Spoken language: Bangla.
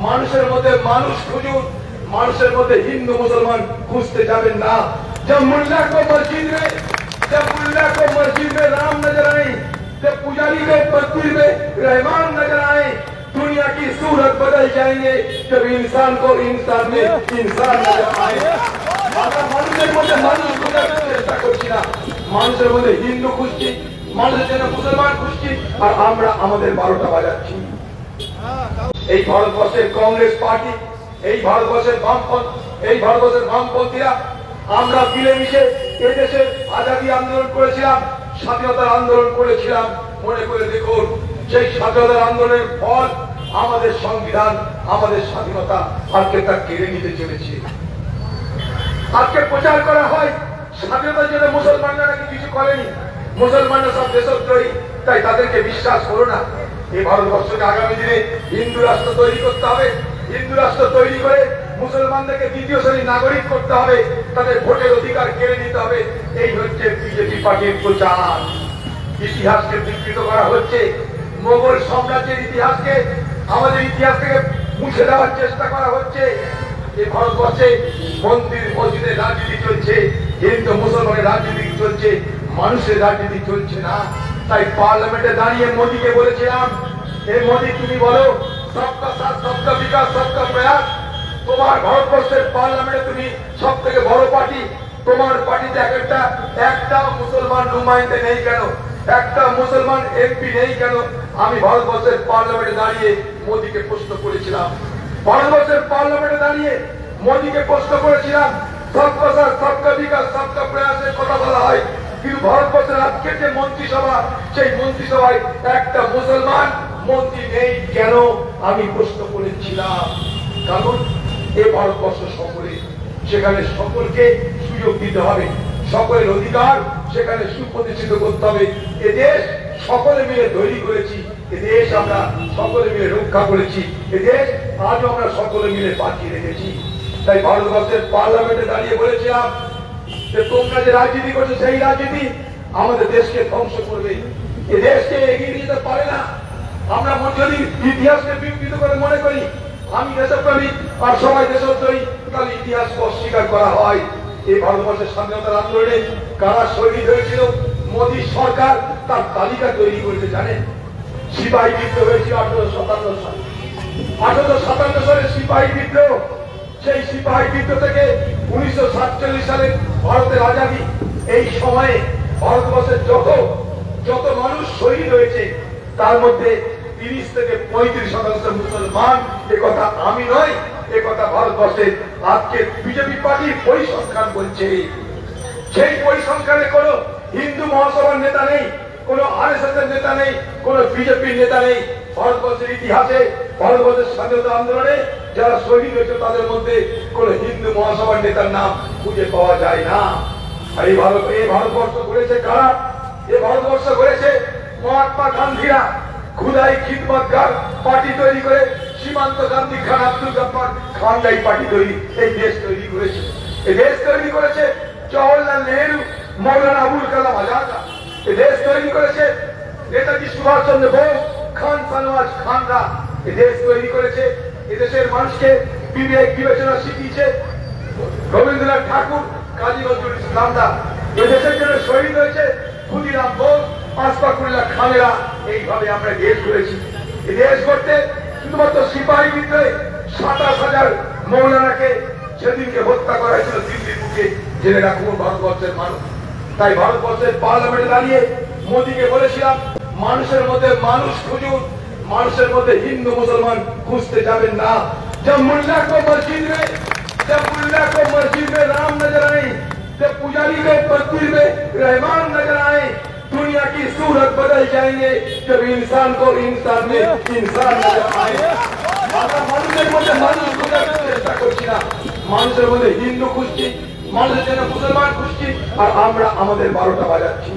মানুষের মধ্যে মানুষ খুঁজুন, মানুষের মধ্যে হিন্দু मुसलमान খুঁজতে যাবেন না। जब मुल्ला को मस्जिद में राम नजर आए, जब पुजारी को मंदिर में रहमान नजर आए, दुनिया की सूरत बदल जाएंगे जब इंसान को इंसान में इंसान नजर आए। মানুষের মধ্যে মানুষ খোঁজার চেষ্টা করছি না, মানুষের মধ্যে হিন্দু খুঁজছি, মানুষের জন্য মুসলমান খুঁজছি, আর আমরা আমাদের 12টা বাজাচ্ছি। এই ভারতবর্ষের কংগ্রেস পার্টি, এই ভারতবর্ষের বামপন্থীরা আমরা মিলেমিশে এদেশের আজাদী আন্দোলন করেছিলাম, স্বাধীনতার আন্দোলন করেছিলাম। মনে করে দেখুন, সেই স্বাধীনতার আন্দোলনের ফল আমাদের সংবিধান, আমাদের স্বাধীনতা আজকে তা কেড়ে নিতে চলেছে। আজকে প্রচার করা হয় স্বাধীনতার জন্য মুসলমানরা নাকি কিছু করেনি, মুসলমানরা সব দেশদ্রোহী, তাই তাদেরকে বিশ্বাস করো না। এই ভারতবর্ষকে আগামী দিনে হিন্দু রাষ্ট্র তৈরি করতে হবে, হিন্দু রাষ্ট্র তৈরি করে মুসলমানদেরকে দ্বিতীয় শ্রেণীর নাগরিক করতে হবে, তাদের ভোটের অধিকার কেড়ে নিতে হবে। এই হচ্ছে বিজেপি পার্টির প্রচার। ইতিহাসকে বিকৃত করা হচ্ছে, মোগল সাম্রাজ্যের ইতিহাসকে, আমাদের ইতিহাস থেকে মুছে দেওয়ার চেষ্টা করা হচ্ছে। এই ভারতবর্ষে মন্দির মসজিদের রাজনীতি চলছে, হিন্দু মুসলমানের রাজনীতি চলছে, মানুষের রাজনীতি চলছে না। তাই পার্লামেন্টে দাঁড়িয়ে মোদীকে বলেছিলাম, এই মোদী তুমি বলো সবকা সাথ সবকা বিকাশ সবকা প্রয়াস। তোমার ভারতবর্ষের পার্লামেন্টে তুমি সব থেকে বড় পার্টি, তোমার পার্টিতে একটা মুসলমান নুমাইন্দে নেই কেন, একটা মুসলমান এমপি নেই কেন? আমি ভারতবর্ষের পার্লামেন্টে দাঁড়িয়ে মোদীকে প্রশ্ন করেছিলাম, ভারতবর্ষের পার্লামেন্টে দাঁড়িয়ে মোদীকে প্রশ্ন করেছিলাম, সবকা সাথ সবকা বিকাশ সবকা প্রয়াসের কথা বলা হয়, কিন্তু ভারতবর্ষের আজকের যে মন্ত্রিসভা, সেই মন্ত্রিসভায় একটা মুসলমান মন্ত্রী নেই কেন? আমি প্রশ্ন করেছিলাম। কারণ এ ভারতবর্ষ সকলে, সেখানে সকলকে সুযোগ দিতে হবে, সকলের অধিকার সেখানে সুপ্রতিষ্ঠিত করতে হবে। এ দেশ সকলে মিলে তৈরি করেছি, এ দেশ আমরা সকলে মিলে রক্ষা করেছি, এ দেশ আজও আমরা সকলে মিলে বাঁচিয়ে রেখেছি। তাই ভারতবর্ষের পার্লামেন্টে দাঁড়িয়ে বলেছিলাম যে তোমরা যে রাজনীতি করছো সেই রাজনীতি আমাদের দেশকে ধ্বংস করবে, এ দেশকে এগিয়ে নিয়ে যেতে পারে না। আমরা যদি ইতিহাসকে বিকৃত করে মনে করি আমি দেশপ্রেমিক আর সবাই দেশদ্রোহী, তাহলে ইতিহাসকে অস্বীকার করা হয়। এই ভারতবর্ষের স্বাধীনতার আন্দোলনে কারা শহীদ হয়েছিল, মোদী সরকার তার তালিকা তৈরি করেছে জানেন। সিপাহী বিদ্রোহ হয়েছিল 1857 সালে, 1857 সালে সিপাহী বিদ্রোহ। সেই সিপাহী বিদ্রোহ থেকে 1947 সালে ভারতের আজাদী। এই সময়ে ভারতবর্ষের যত মানুষ শহীদ হয়েছে তার মধ্যে 30 থেকে 35% মুসলমান। একথা আমি নয়, একথা ভারতবর্ষের আজকে বিজেপি পার্টির পরিসংখ্যান বলছে। সেই পরিসংখ্যানে কোন হিন্দু মহাসভার নেতা নেই, কোন আরএসএস এর নেতা নেই, কোন বিজেপির নেতা নেই। ভারতবর্ষের ইতিহাসে, ভারতবর্ষের স্বাধীনতা আন্দোলনে যারা শহীদ হয়েছে তাদের মধ্যে কোন হিন্দু মহাসভার নেতার নাম খুঁজে পাওয়া যায় না। এই ভারতবর্ষ করেছে কারা? এই ভারতবর্ষ করেছে মহাত্মা গান্ধীরা। খুদাই খিদমতগার পার্টি তৈরি করে সীমান্ত গান্ধী খান, আব্দুল গফফার খানদাই পার্টি তৈরি, এই দেশ তৈরি করেছে। এই দেশ তৈরি করেছে জওহরলাল নেহরু, মৌলানা আবুল কালাম আজাদ। এই দেশ তৈরি করেছে নেতাজি সুভাষ চন্দ্র বোস, খান সানওয়াজ খানরা। এই দেশ তৈরি করেছে, এদেশের মানুষকে বিবেক বিবেচনা শিখিয়েছে রবীন্দ্রনাথ ঠাকুর, কাজী নজরুল ইসলামরা। এদেশের জন্য শহীদ হয়েছে ক্ষুদিরাম বোস, আশফাকুল্লাহ খানেরা। এইভাবে আমরা দেশ করেছি। এই দেশ করতে শুধুমাত্র সিপাহী বিদ্রোহে 27,000 মৌলানাকে সেদিনকে হত্যা করা হয়েছিল দিল্লির বুকে, জেনে রাখুন ভারতবর্ষের মানুষ। তাই ভারতবর্ষের পার্লামেন্টে দাঁড়িয়ে মোদীকে বলেছিলাম, মানুষের মধ্যে মানুষ খুঁজুন, মানুষের মধ্যে হিন্দু মুসলমান খুঁজতে যাবেন না। जब मुल्ला को मस्जिद में राम नजर आए, जब पुजारी को मंदिर में रहमान नजर आए, दुनिया की सूरत बदल जाएंगे जब इंसान को इंसान में इंसान नजर आए। মানুষের মধ্যে মানুষ খোঁজার চেষ্টা করছি না, মানুষের মধ্যে হিন্দু খুঁজছি, মানুষের জন্য মুসলমান খুঁজছি, আর আমরা আমাদের 12টা বাজাচ্ছি।